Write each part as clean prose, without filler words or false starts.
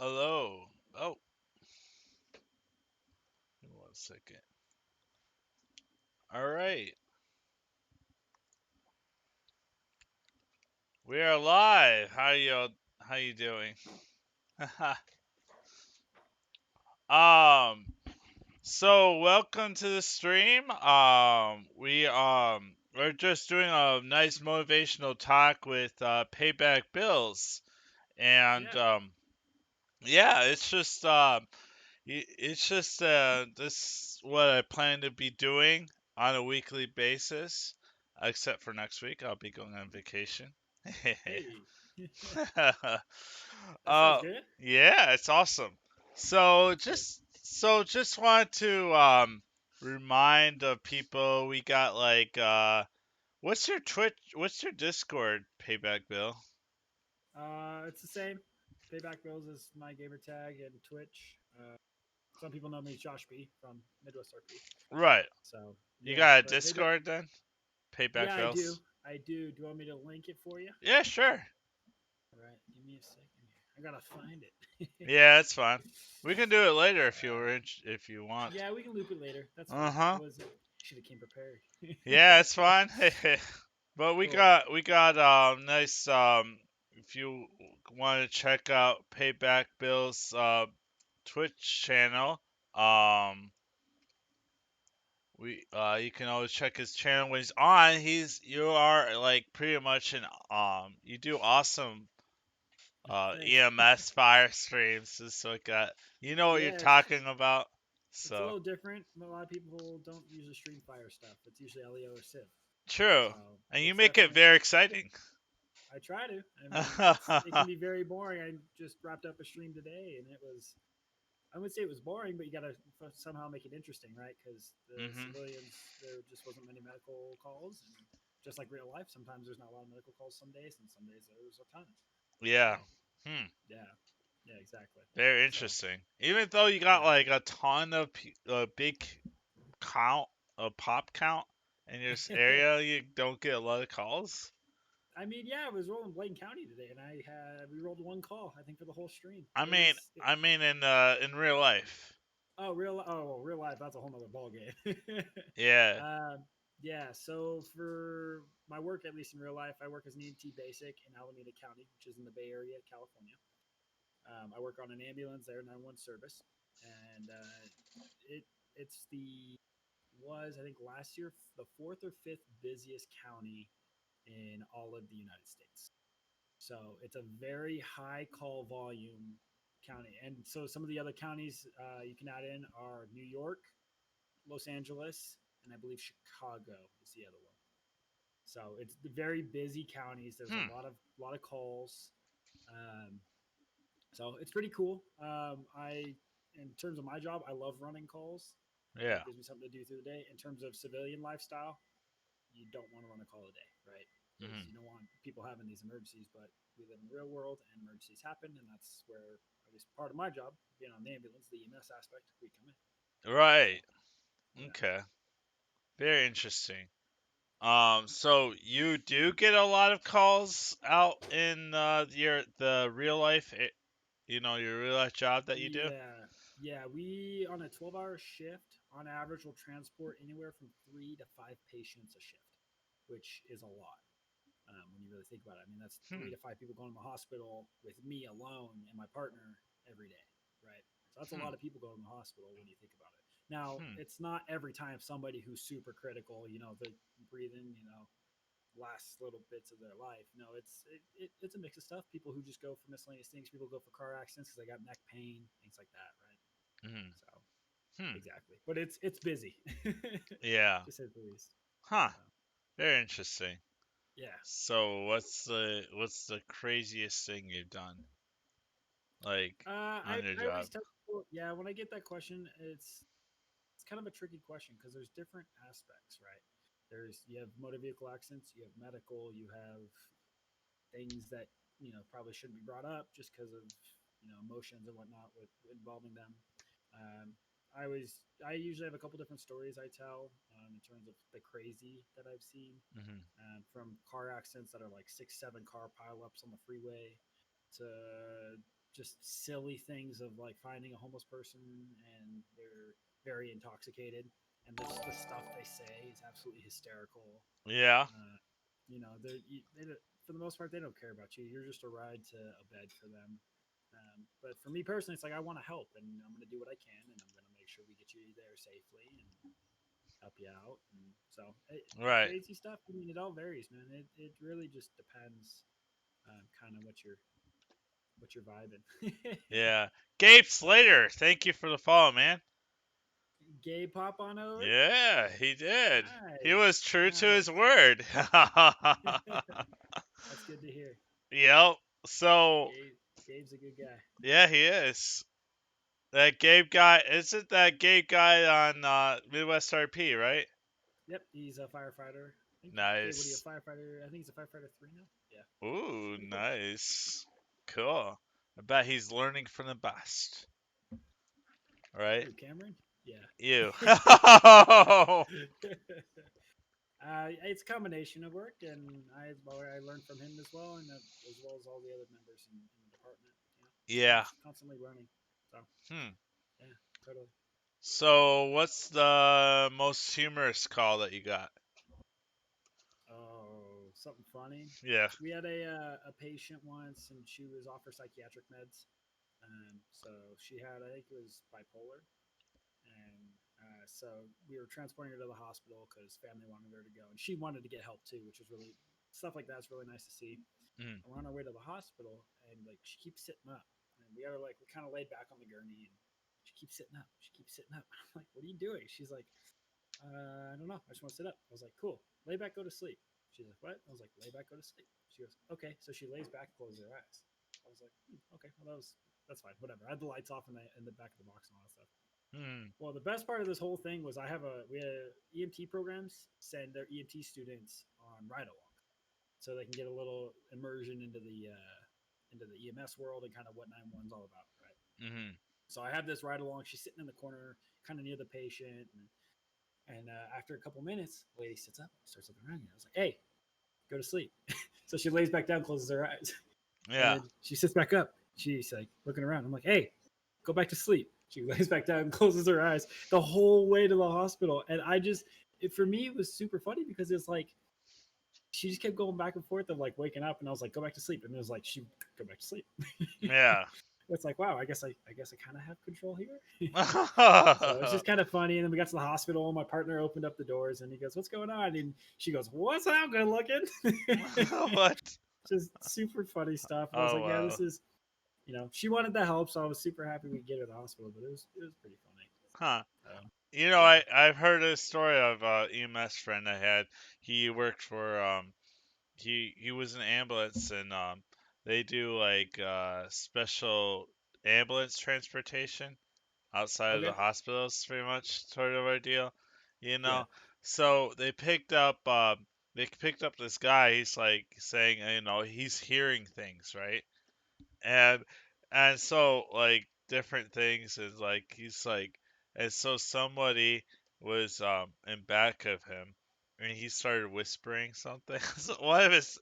Hello. Oh, give me 1 second. All right, we are live. How you doing? um. So welcome to the stream. We're just doing a nice motivational talk with Payback Bills, and Yeah. yeah, it's just this what I plan to be doing on a weekly basis, except for next week. I'll be going on vacation. Hey, that sounds uh, good. yeah, it's awesome. So Cool. just want to remind people we got like what's your Twitch? What's your Discord payback bill? It's the same. Payback Bills is my gamer tag and Twitch. Some people know me as Josh B from Midwest RP. Right. So You yeah, got a but payback. Discord then? Payback Yeah, I do. bills. I do. Do you want me to link it for you? Yeah, sure. All right, give me a second here. I gotta find it. Yeah, it's fine. We can do it later if you uh, if you want. yeah, we can loop it later. That's Uh fine. I huh. was should have came prepared. Yeah, it's fine. But Cool. we got nice if you want to check out Payback Bill's Twitch channel, um we you can always check his channel when he's on. You are like pretty much an you do awesome Thanks. EMS fire streams just like that. You know what you're Yeah, talking about. it's a So, little different. A lot of people don't usually stream fire stuff. It's usually LEO or Civ. true. So And you it's make it definitely. very exciting. I try to. I mean, it can be very boring. I just wrapped up a stream today, and it was. I would say it was boring, but you got to somehow make it interesting, right? Because the Mhm. civilians, there just wasn't many medical calls, and just like real life, sometimes there's not a lot of medical calls some days, and some days there's a ton. So Yeah. Hmm. yeah, yeah, exactly. Very So interesting. Even though you got yeah, like a ton of big count, a pop count in your area, you don't get a lot of calls. I mean, yeah, I was rolling Blaine County today, and we rolled one call. I think for the whole stream. I It mean, was. in real life. Oh, real life. That's a whole nother ball game. Yeah. um, yeah. So for my work, at least in real life, I work as an EMT basic in Alameda County, which is in the Bay Area, California. I work on an ambulance there, 911 service, and it it's the was I think last year the fourth or fifth busiest county in all of the United States. So it's a very high call volume county. And so some of the other counties you can add in are New York, Los Angeles, and I believe Chicago is the other one. So it's the very busy counties. There's Hmm. a lot of calls. Um, so it's pretty cool. In terms of my job, I love running calls. Yeah. It gives me something to do through the day. In terms of civilian lifestyle, you don't want to run a call a day, right? Because Mhm. you don't want people having these emergencies, but we live in the real world and emergencies happen, and that's where at least part of my job, being on the ambulance, the EMS aspect, we come in. So Right. yeah, Okay. Very interesting. So you do get a lot of calls out in the real life, your real life job that you do? yeah. We on a 12-hour shift, on average, will transport anywhere from 3 to 5 patients a shift, which is a lot. When you really think about it, I mean, that's three Hmm. to five people going to the hospital with me alone and my partner every day, right? So that's a Hmm. lot of people going to the hospital when you think about it. Now, Hmm. it's not every time somebody who's super critical, they're breathing, last little bits of their life. No, it's a mix of stuff. People who just go for miscellaneous things. People go for car accidents because they got neck pain, things like that, right? Hmm. So Hmm. exactly, but it's busy, Yeah. to say the least. Huh. So Very interesting. yeah, So what's the craziest thing you've done like on your I job? always tell people, yeah, when I get that question, it's kind of a tricky question because there's different aspects, right? You have motor vehicle accidents, you have medical, you have things that probably shouldn't be brought up just because of emotions and whatnot with involving them. Um, I usually have a couple different stories I tell in terms of the crazy that I've seen, Hmm. from car accidents that are like 6, 7 car pileups on the freeway to just silly things of like finding a homeless person and they're very intoxicated, and the stuff they say is absolutely hysterical. Yeah. Uh, for the most part, they don't care about you. You're just a ride to a bed for them. But for me personally, it's like I want to help, and I'm going to do what I can, and I'm going to make sure we get you there safely and help you out. And so Right. crazy stuff. I mean, it all varies, man. It really just depends, kind of what you're vibing. Yeah. Gabe Yeah. Slater, thank you for the follow, man. Gay pop on over. Yeah, he did. He was Nice, true to his nice. word. That's good to hear. Yep. So, Gabe's a good guy. yeah, he is. That Gabe guy, isn't that Gabe guy on Midwest RP, right? Yep, he's a firefighter. I think. Gabe, what are you, Nice. a firefighter? I think he's a firefighter 3 now. Yeah, Ooh, pretty cool. nice. Cool. I bet he's learning from the best, right? Who, Cameron? Yeah. You. It's a combination of work, and I learned from him as well, and as well as all the other members in the department. Yeah. Constantly learning. So Hmm. yeah, totally. So, what's the most humorous call that you got? Oh, something funny. Yeah. We had a patient once, and she was off her psychiatric meds. So she had, I think it was bipolar, and so we were transporting her to the hospital because family wanted her to go, and she wanted to get help too, which was really stuff like that's really nice to see. Mm. And we're on our way to the hospital, and like she keeps sitting up, and we are like we kind of laid back on the gurney, and she keeps sitting up. She keeps sitting up. I'm like, what are you doing? She's like, I don't know. I just want to sit up. I was like, cool. Lay back, go to sleep. She's like, what? I was like, lay back, go to sleep. She goes, okay. So she lays back, closes her eyes. I was like, okay, well that's fine, whatever. I had the lights off in the back of the box and all that stuff. Hmm. Well, the best part of this whole thing was we had EMT programs send their EMT students on ride along, so they can get a little immersion into the EMS world and kind of what 911's all about, right? Hmm. So I have this ride along. She's sitting in the corner, kind of near the patient, and after a couple minutes, the lady sits up, starts looking around. I was like, "Hey, go to sleep." So she lays back down, closes her eyes, and Yeah. then she sits back up. She's like looking around. I'm like, "Hey, go back to sleep." She lays back down and closes her eyes the whole way to the hospital. And for me, it was super funny because it's like she just kept going back and forth of like waking up, and I was like, "Go back to sleep," and it was like she go back to sleep. Yeah. It's like, wow, I guess I kind of have control here. So it's just kind of funny. And then we got to the hospital, and my partner opened up the doors, and he goes, "What's going on?" And she goes, "What's that good looking?" What? Just super funny stuff. And I was Oh like, "Yeah, wow. this is." She wanted the help, so I was super happy we get her to the hospital. But it was pretty funny. Huh. Um, yeah. I've heard a story of EMS friend I had. He worked for he was in ambulance and they do like special ambulance transportation outside of the Okay. hospitals, pretty much sort of ordeal, you Yeah. know. So they picked up this guy. He's like saying, he's hearing things, right? and and so like different things is like he's like and so somebody was in back of him and he started whispering something. So one of his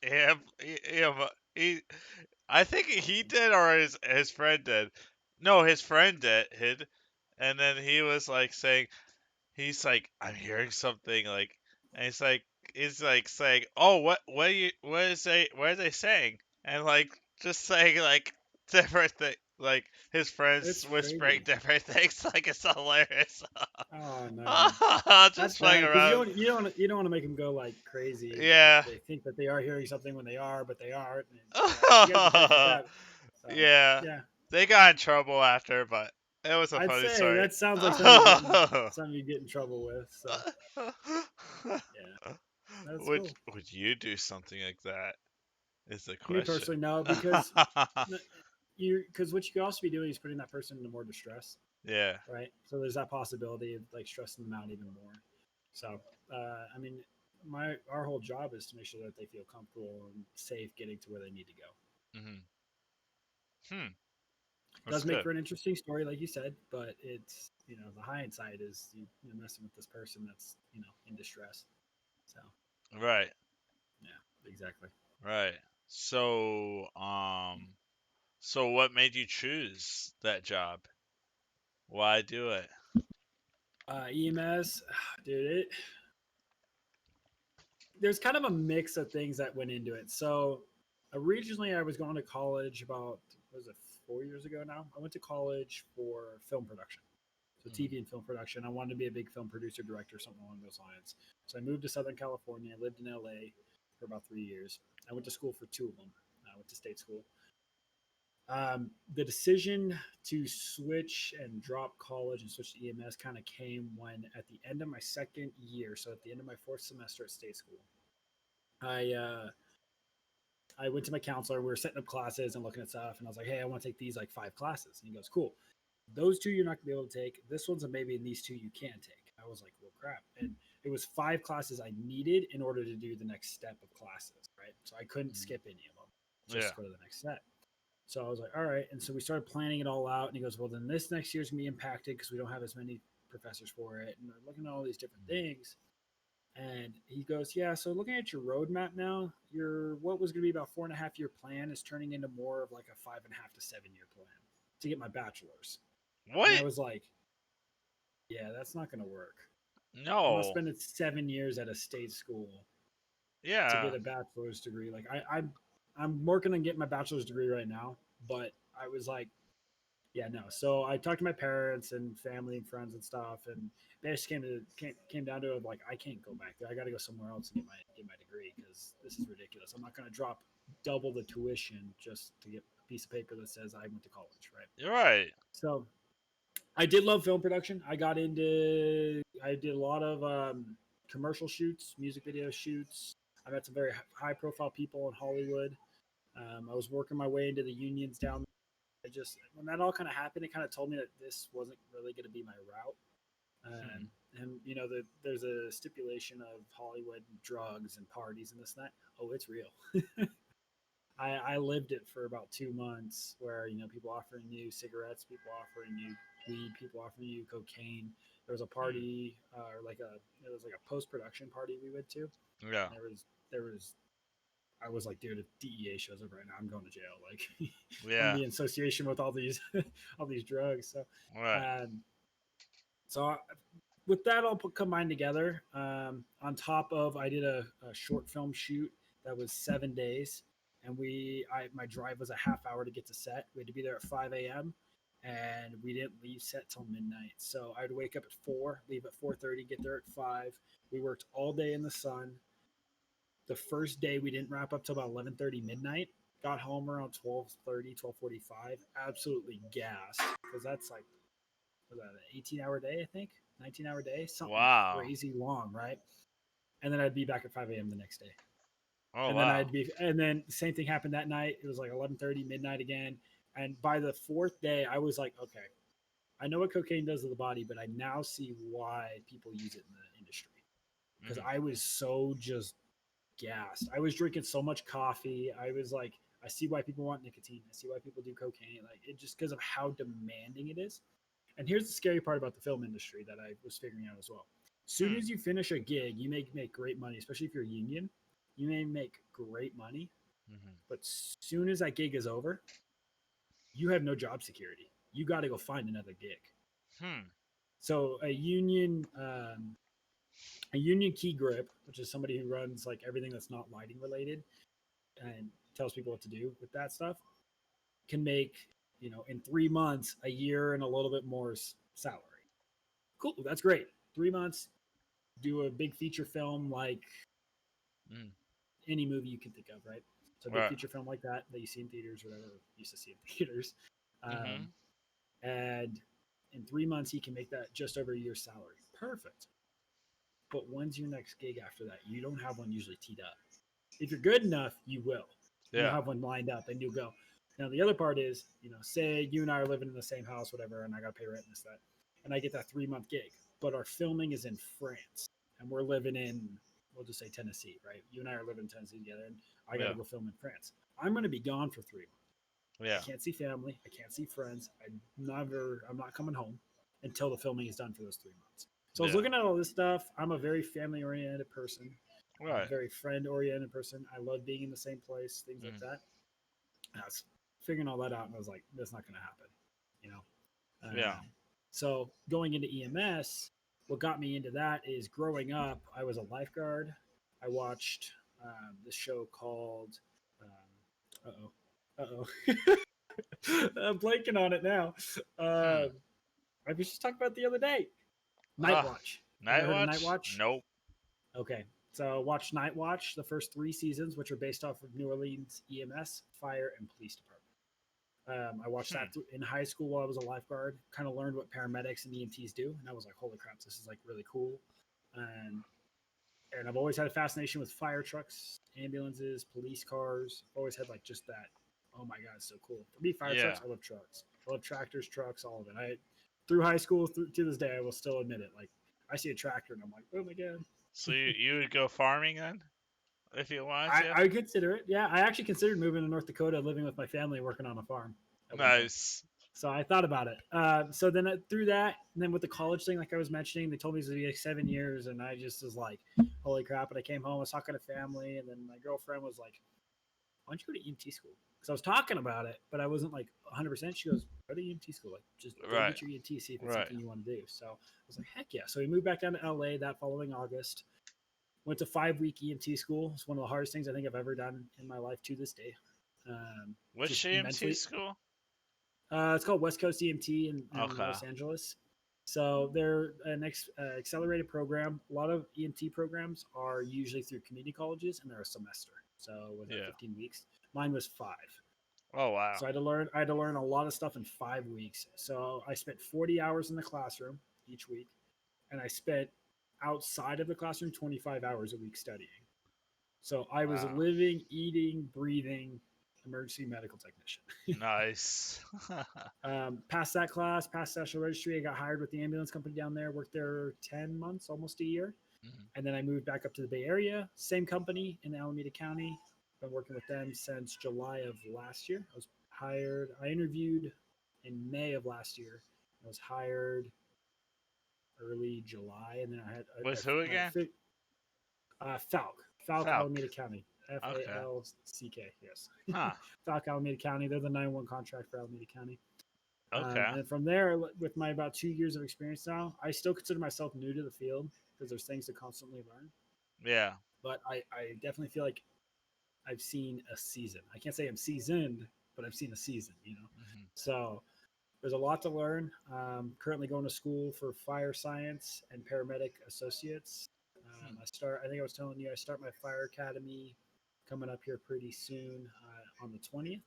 he I think he did or his friend did. No, his friend did, and then he was like saying he's like, I'm hearing something like, and he's like saying, oh, what are they saying? And like just saying like different thing, like his friends It's whispering crazy. different things. Like it's hilarious. Oh no. That's Just playing bad because around. you don't want to make them go like crazy. Like Yeah. they think that they are hearing something when they are, but they aren't. And yeah, you got to be careful with that. So Yeah. yeah, They got in trouble after, but it was a I'd funny say story. that sounds like something you get in trouble with. So yeah, that's would cool. would you do something like that? Is the Me question. personally, no, because what you could also be doing is putting that person into more distress, Yeah. right? So there's that possibility of like stressing them out even more. So I mean, our whole job is to make sure that they feel comfortable and safe getting to where they need to go. Hmm. Hmm. That's Does make good. for an interesting story, like you said, but it's the hindsight is you're messing with this person that's in distress. So Right. yeah, exactly. Right. So, So what made you choose that job? Why do it? EMS, dude, there's kind of a mix of things that went into it. So originally, I was going to college about what was it 4 years ago now. I went to college for film production, so Mhm. TV and film production. I wanted to be a big film producer, director, something along those lines. So I moved to Southern California. I lived in LA for about 3 years. I went to school for two of them. I went to state school. The decision to switch and drop college and switch to EMS kind of came when, at the end of my second year, so at the end of my fourth semester at state school, I I went to my counselor. We were setting up classes and looking at stuff, and I was like, "Hey, I want to take these like 5 classes." And he goes, "Cool. Those two you're not gonna be able to take. This one's a maybe, and these two you can take." I was like, "Well, crap!" And it was 5 classes I needed in order to do the next step of classes, right? So I couldn't Mhm. skip any of them just Yeah. to go to the next step. So I was like, "All right." And so we started planning it all out. And he goes, "Well, then this next year's gonna be impacted because we don't have as many professors for it." And we're looking at all these different Mhm. things. And he goes, "Yeah, so looking at your roadmap now, your what was going to be about 4.5 year plan is turning into more of like a 5.5 to 7 year plan to get my bachelor's." And I What? was like, "Yeah, that's not going to work. I'm not No. spending 7 years at a state school to Yeah. get a bachelor's degree. Like I'm working on getting my bachelor's degree right now, but I was like, yeah, no." So I talked to my parents and family and friends and stuff, and they just came down to it like, I can't go back there. I got to go somewhere else and get my degree because this is ridiculous. I'm not going to drop double the tuition just to get a piece of paper that says I went to college, right? You're right. So I did love film production. I did a lot of commercial shoots, music video shoots. I met some very high profile people in Hollywood. I was working my way into the unions down. I just when that all kind of happened, it kind of told me that this wasn't really going to be my route. Hmm. And there's a stipulation of Hollywood drugs and parties and this and that. Oh, it's real. I lived it for about 2 months, where people offering you cigarettes, people offering you weed, people offering you cocaine. There was a Hmm. party, or like a it was like a post production party we went to. Yeah. There was I was like, dude, if DEA shows up right now, I'm going to jail. Like, I'm gonna Yeah. be in association with all these all these drugs. So, Right. um, so with that all combined together, on top of I did a short film shoot that was 7 days, and my drive was a half hour to get to set. We had to be there at 5 a.m. and we didn't leave set till midnight. So I'd wake up at 4, leave at 4:30, get there at 5. We worked all day in the sun. The first day we didn't wrap up till about 11:30 midnight. Got home around 12:30, 12:45. Absolutely gassed because that's like, was that an 18-hour day, I think? 19-hour day, something Wow. crazy long, right? And then I'd be back at 5 a.m. the next day. Oh And then wow. the same thing happened that night. It was like 11:30 midnight again. And by the fourth day, I was like, okay, I know what cocaine does to the body, but I now see why people use it in the industry. Because Hmm. I was so just gassed. I was drinking so much coffee. I was like, I see why people want nicotine. I see why people do cocaine. Like, it just because of how demanding it is. And here's the scary part about the film industry that I was figuring out as well. Soon Hmm. as you finish a gig, you may make great money, especially if you're union. You may make great money, Hmm. but soon as that gig is over, you have no job security. You got to go find another gig. Hmm. So a union key grip, which is somebody who runs like everything that's not lighting related and tells people what to do with that stuff, can make, in 3 months, a year and a little bit more salary. Cool, that's great. 3 months, do a big feature film like Hmm. any movie you can think of, right? So a big Right. feature film like that you see in theaters, or whatever you used to see in theaters. Um, Hmm. and in 3 months, he can make that just over a year's salary. Perfect. But when's your next gig after that? You don't have one usually teed up. If you're good enough, you will. You'll Yeah. have one lined up and you'll go. Now the other part is, say you and I are living in the same house, whatever, and I got to pay rent and this that, and I get that 3 month gig, but our filming is in France, and we're living in, we'll just say Tennessee, right? You and I are living in Tennessee together, and I got to Yeah. go film in France. I'm going to be gone for 3 months. I Yeah. can't see family. I can't see friends. I'm not coming home until the filming is done for those 3 months. So I was Yeah. looking at all this stuff. I'm a very family oriented person, Right. very friend oriented person. I love being in the same place, things like Hmm. that. That's figuring all that out, and I was like, that's not going to happen, you know. Yeah. So going into EMS, what got me into that is growing up, I was a lifeguard. I watched this show called, uh oh, I'm blanking on it now. Hmm. Uh, I was just talking about it the other day. Night Ah, Watch. You ever Night heard of Night Watch? Watch? Nope. Okay. So watch Night Watch, the first three seasons, which are based off of New Orleans EMS, fire, and police department. I watched Hmm. that in high school while I was a lifeguard. Kind of learned what paramedics and EMTs do, and I was like, "Holy crap, this is like really cool." And and I've always had a fascination with fire trucks, ambulances, police cars. I've always had like just that. Oh my god, it's so cool. For me, fire Yeah. trucks. I love trucks. I love tractors, trucks, all of it. I through high school to this day, I will still admit it. Like I see a tractor and I'm like, oh my god. So you would go farming then, if you wanted I, to? I consider it. Yeah, I actually considered moving to North Dakota, living with my family, working on a farm at one point. Nice. So I thought about it. So then through that, and then with the college thing, like I was mentioning, they told me it was going to be like 7 years, and I just was like, "Holy crap!" And I came home, I was talking to family, and then my girlfriend was like, "Why don't you go to EMT school?" Because I was talking about it, but I wasn't like 100%. She goes, "Go to EMT school. Like, just go Right. get your EMT, see if it's Right. something you want to do." So I was like, "Heck yeah!" So we moved back down to LA that following August. Went to 5 week EMT school. It's one of the hardest things I think I've ever done in my life to this day. Which Just AMT mentally, school? it's called West Coast EMT in Okay. Los Angeles. So they're an accelerated program. A lot of EMT programs are usually through community colleges, and they're a semester. So was that Yeah. 15 weeks? Mine was 5. Oh wow. So I had to learn a lot of stuff in 5 weeks. So I spent 40 hours in the classroom each week, and I spent outside of the classroom 25 hours a week studying. So I was Wow. living, eating, breathing emergency medical technician. Nice. Passed that class, passed National Registry. I got hired with the ambulance company down there, worked there 10 months, almost a year. Mhm. And then I moved back up to the Bay Area, same company in Alameda County. Been working with them since July of last year. I interviewed in May of last year. I was hired early July, and then I had With who again? Falk, Falk. Alameda County, Okay. FALCK. Yes, Huh. Falk, Alameda County. They're the 911 contract for Alameda County. Okay. And from there, with my about 2 years of experience now, I still consider myself new to the field because there's things to constantly learn. Yeah. But I definitely feel like I've seen a season. I can't say I'm seasoned, but I've seen a season, you know? Hmm. So there's a lot to learn. Currently going to school for fire science and paramedic associates. Hmm. I think I was telling you, I start my fire academy coming up here pretty soon on the 20th.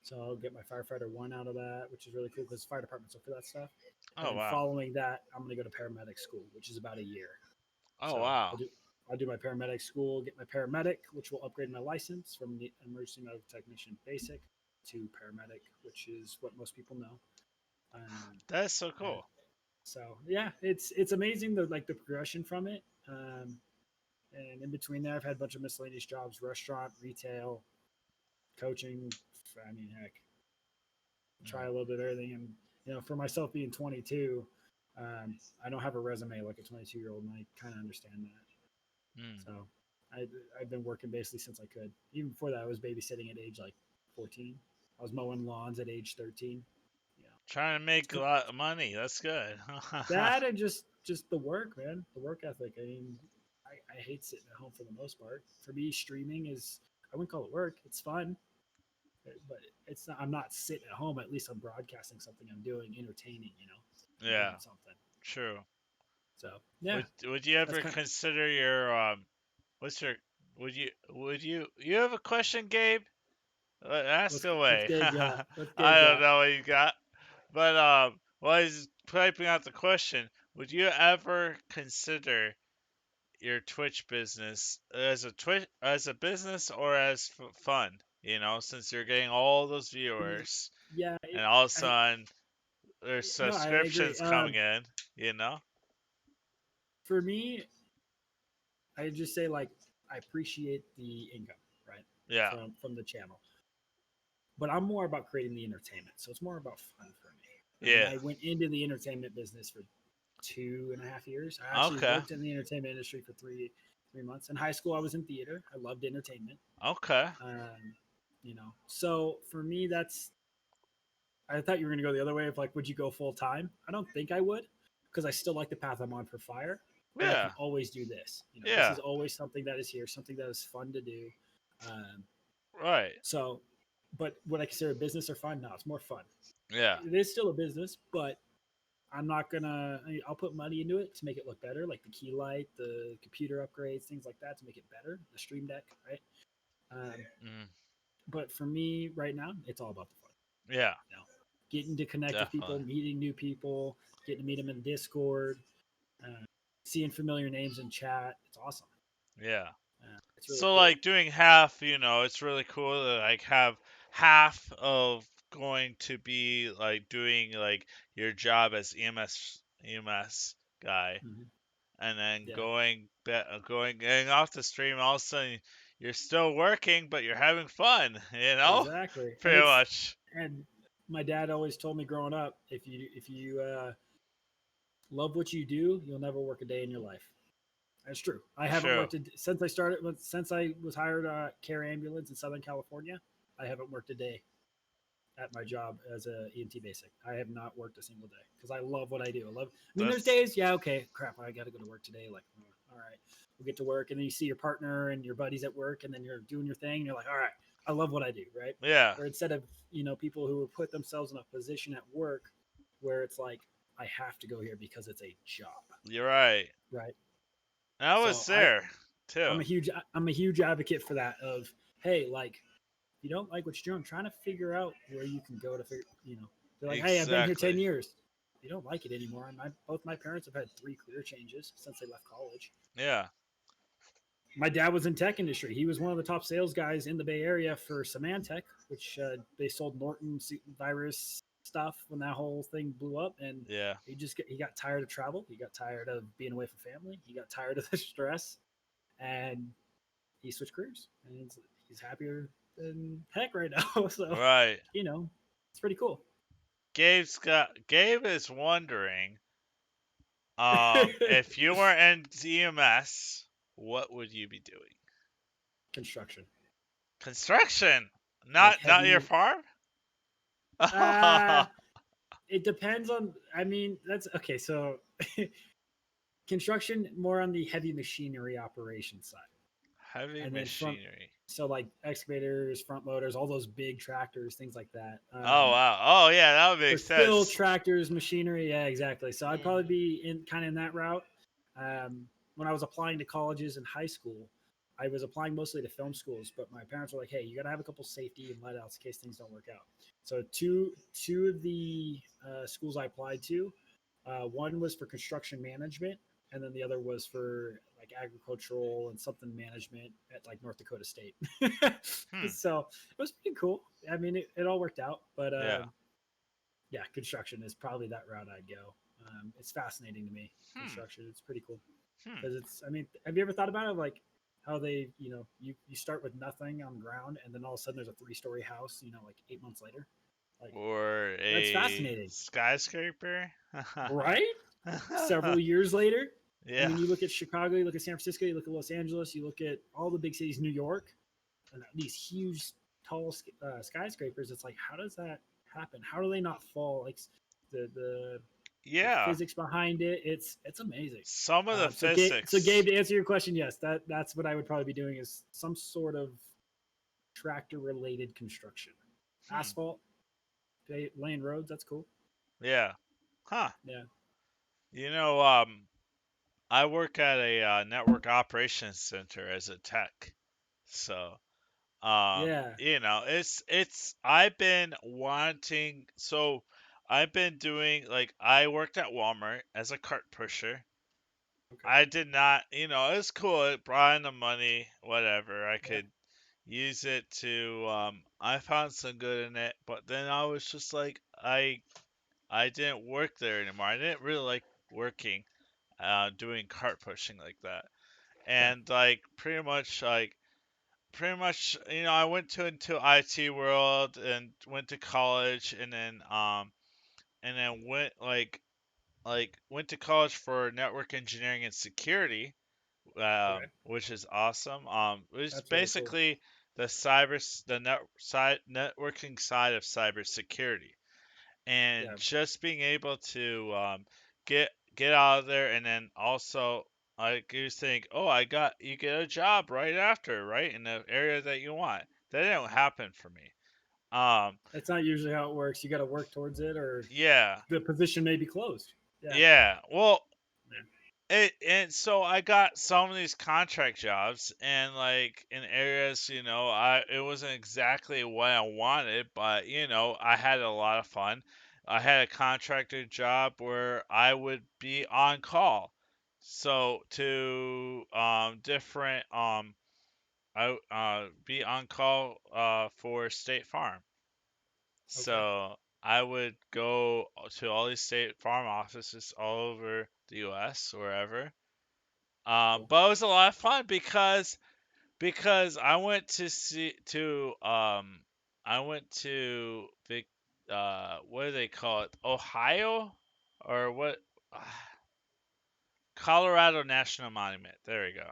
So I'll get my firefighter one out of that, which is really cool because fire departments are for that stuff. And Oh then wow. following that, I'm going to go to paramedic school, which is about a year. Oh So wow. I'll do my paramedic school, get my paramedic, which will upgrade my license from the emergency medical technician basic to paramedic, which is what most people know. That's so And cool. so yeah, it's amazing the progression from it. And in between there, I've had a bunch of miscellaneous jobs: restaurant, retail, coaching. I mean, heck, try Mm. a little bit of everything. And for myself being 22, I don't have a resume like a 22-year-old, and I kind of understand that. Mm. So I, I've been working basically since I could. Even before that, I was babysitting at age like 14. I was mowing lawns at age 13. You know, Trying to make a lot of money. That's good. that and just the work, man, the work ethic. I mean, I hate sitting at home for the most part. For me, streaming is I wouldn't call it work. It's fun, but it's not. I'm not sitting at home. At least I'm broadcasting something. I'm doing entertaining. I'm doing Yeah. something. True. So yeah, Would you that's ever kind of consider your what's your would you have a question, Gabe? Ask what's away. Gabe got? What's I Gabe don't got? know what you got. But while he's typing out the question, would you ever consider your Twitch business as a business or as fun? Since you're getting all those viewers Yeah, and all of a I sudden there's no, I agree. subscriptions coming in, you know? For me, I just say like I appreciate the income, right, Yeah. from the channel, but I'm more about creating the entertainment. So it's more about fun for me. I mean, Yeah. I went into the entertainment business for 2.5 years. I actually Okay. worked in the entertainment industry for three months. In high school, I was in theater. I loved entertainment. Okay. So for me, I thought you were going to go the other way of like, would you go full time? I don't think I would, because I still like the path I'm on for fire, but I can Yeah. always do this. You know, this Yeah. is always something that is here, something that is fun to do. Um, Right. so, but would I consider business or fun? No, it's more fun. Yeah. It is still a business, but I'm not gonna. I'll put money into it to make it look better, like the key light, the computer upgrades, things like that to make it better. The Stream Deck, right? Um, Mm, but for me, right now, it's all about the fun. yeah. You know, getting to connect with people, Definitely. meeting new people, getting to meet them in Discord, uh, seeing familiar names in chat. It's awesome. Yeah. It's really So cool. like doing half, it's really cool to like have half of going to be like doing like your job as EMS guy, Mm-hmm. and then Yeah, getting off the stream. All of a sudden, you're still working, but you're having fun. exactly. And Pretty much. my dad always told me growing up, if you love what you do, you'll never work a day in your life. That's true. I haven't True. worked since I started. Since I was hired care ambulance in Southern California. I haven't worked a day at my job as a EMT basic. I have not worked a single day because I love what I do. I love. I mean, there's That's days, yeah, okay, crap, I got to go to work today. Like, all right, we'll get to work, and then you see your partner and your buddies at work, and then you're doing your thing, and you're like, all right, I love what I do, right? yeah. Where instead of people who would put themselves in a position at work where it's like, I have to go here because it's a job, You're right. right? I was So there too. I'm a huge advocate for that. Of hey, like if you don't like what you're doing, trying to figure out where you can go to figure. They're like, hey, I've been here Exactly. 10 years. If you don't like it anymore, and both my parents have had 3 career changes since they left college. Yeah. My dad was in tech industry. He was one of the top sales guys in the Bay Area for Symantec, which they sold Norton virus stuff when that whole thing blew up. And Yeah. he got tired of travel. He got tired of being away from family. He got tired of the stress, and he switched careers. And he's happier than heck right now. So Right. you know, it's pretty cool. Gabe is wondering, if you were in EMS, what would you be doing? Construction, Construction. like Not your heavy. farm? Uh it depends on. I mean, that's okay. So construction more on the heavy machinery operation side, Heavy and then front. machinery. So like excavators, front loaders, all those big tractors, things like that. Oh wow. Oh yeah, that would make But still sense. tractors, machinery. Yeah, exactly. So I'd probably Hmm. be in kind of in that route. When I was applying to colleges in high school, I was applying mostly to film schools, but my parents were like, "Hey, you got to have a couple safety and let outs in case things don't work out." So two of the schools I applied to, one was for construction management, and then the other was for like agricultural and something management at like North Dakota State. Hmm. So it was pretty cool. I mean, it all worked out, but Yeah. yeah, construction is probably that route I'd go. It's fascinating to me. Hmm. Construction, it's pretty cool Hmm. because it's. I mean, have you ever thought about it? Like how they, you start with nothing on the ground, and then all of a sudden there's a 3-story house. Like 8 months later, like Or that's a fascinating, skyscraper? right? Several years later, I Yeah. mean, you look at Chicago, you look at San Francisco, you look at Los Angeles, you look at all the big cities, New York, and these huge, tall skyscrapers. It's like, how does that happen? How do they not fall? Like the Yeah. physics behind it. It's amazing. Some of the So Gabe, physics. to answer your question, yes, that's what I would probably be doing is some sort of tractor related construction, Hmm. asphalt, laying roads. That's cool. Yeah. Huh. Yeah, You know, I work at a network operations center as a tech. So, yeah. it's I've been wanting. So, I've been doing like I worked at Walmart as a cart pusher. Okay. I did not, it was cool. It brought in the money, whatever. I Yeah, could use it to. I found some good in it, but then I was just like, I didn't work there anymore. I didn't really like working, doing cart pushing like that. yeah. And like pretty much, I went to into IT world and went to college, and then went to college for network engineering and security, Okay, which is awesome. It was that's really cool. basically the networking side of cybersecurity. and Yeah. just being able to get out of there, and then also like you think, oh, I got you get a job right after, right in the area that you want. That didn't happen for me. Um, That's not usually how it works. You got to work towards it, or yeah, the position may be closed. Yeah. yeah. Well, Yeah. and so I got some of these contract jobs, and like in areas, I it wasn't exactly what I wanted, but I had a lot of fun. I had a contractor job where I would be on call, so to different I be on call for State Farm. Okay. So I would go to all these State Farm offices all over the U.S. wherever, Cool. but it was a lot of fun because I went to Vic, what do they call it? Ohio or what? Colorado National Monument. There we go.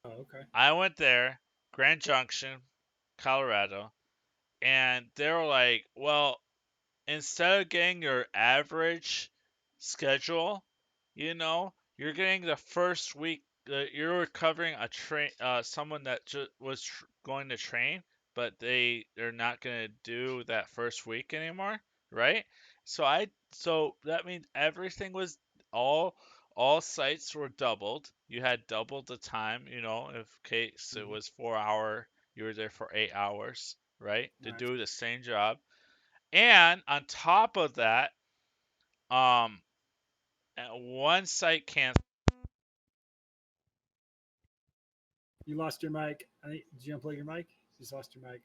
Oh, okay. I went there, Grand Junction, Colorado, and they were like, "Well, instead of getting your average schedule, you're getting the first week. You're covering a train, someone that was going to train, but they're not going to do that first week anymore, right? So that means everything was all all sites were doubled. You had double the time, if case it Hmm. was 4 hour, you were there for 8 hours, right? To Nice. do the same job. And on top of that, um, one site canceled. You lost your mic. I think, did you unplug your mic? You just lost your mic.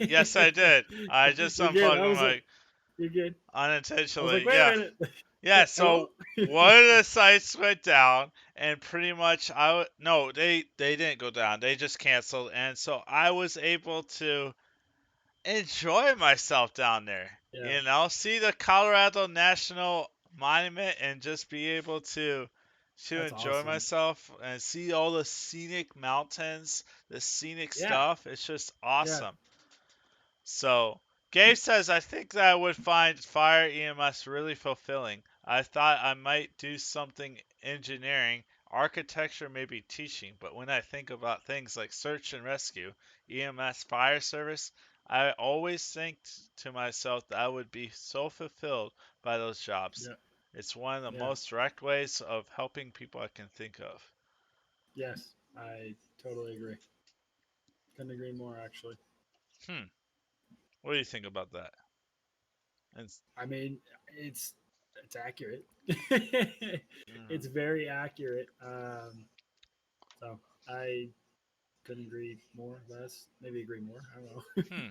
Yes, I did. I just You're good. unplugged my mic You're good. I was like, unintentionally. wait a Yeah, minute. yeah. Hello? So one of the sites went down, and pretty much no, they didn't go down. They just canceled, and so I was able to enjoy myself down there. Yeah. See the Colorado National Monument and just be able to That's enjoy awesome. myself and see all the scenic mountains, the scenic Yeah. stuff. It's just Yeah. awesome. So, Gabe says, I think that I would find fire EMS really fulfilling. I thought I might do something engineering, architecture, maybe teaching, but when I think about things like search and rescue, EMS, fire service, I always think to myself that I would be so fulfilled by those jobs. Yeah. It's one of the Yeah. most direct ways of helping people I can think of. Yes. I totally agree. Couldn't agree more, actually. Hmm. What do you think about that? And, I mean, it's it's accurate. mhm. It's very accurate. So I couldn't agree more, less, maybe agree more. I don't know. Hmm.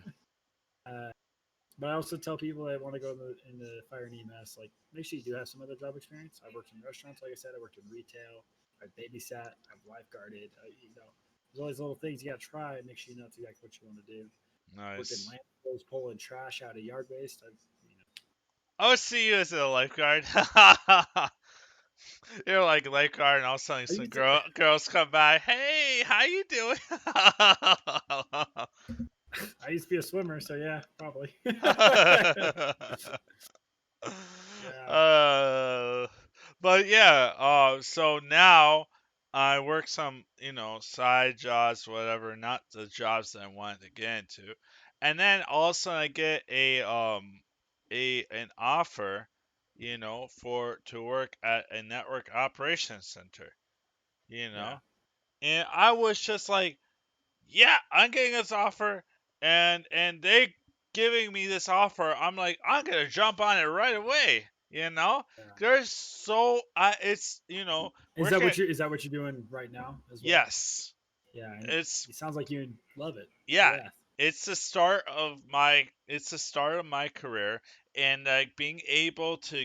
But I also tell people that want to go in the fire and EMS, like, make sure you do have some other job experience. I worked in restaurants, like I said. I worked in retail. I babysat. I've lifeguarded. There's all these little things you got to try and make sure you know exactly what you want to do. Worked in Nice. landfills, pulling trash out of yard waste. You know, I would see you as a lifeguard. You're like a lifeguard, and all of a sudden I some used to, girls come by. Hey, how you doing? I used to be a swimmer, so yeah, probably. Yeah, uh, but yeah, so now I work some, side jobs, whatever, not the jobs that I wanted to get into, and then also I get an offer, for to work at a network operations center, you yeah, know, and I was just like, yeah, I'm getting this offer, and they giving me this offer. I'm like, I'm gonna jump on it right away. yeah. There's so it's working. Is that what you're doing right now as well? Yes, Yeah, and it's it sounds like you love it. So yeah, yeah, it's the start of my career, and like being able to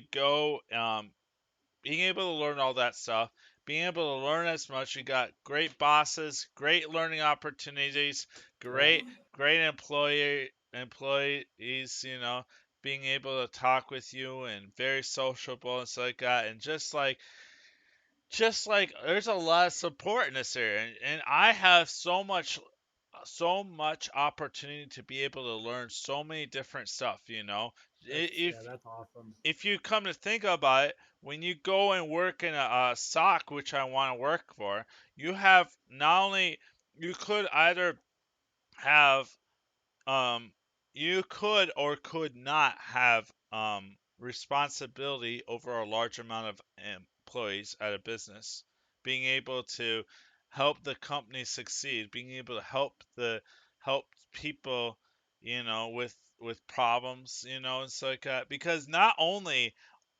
learn all that stuff, being able to learn as much. You got great bosses, great learning opportunities, yeah, great employees, being able to talk with you and very sociable and stuff like that, and just like there's a lot of support in this area, and I have so much opportunity to be able to learn so many different stuff, If that's awesome. if you come to think about it, when you go and work in a SOC, which I want to work for, you have not only you could either have um, you could or could not have responsibility over a large amount of employees at a business, being able to help the company succeed, being able to help people, with problems, and stuff like that. Because not only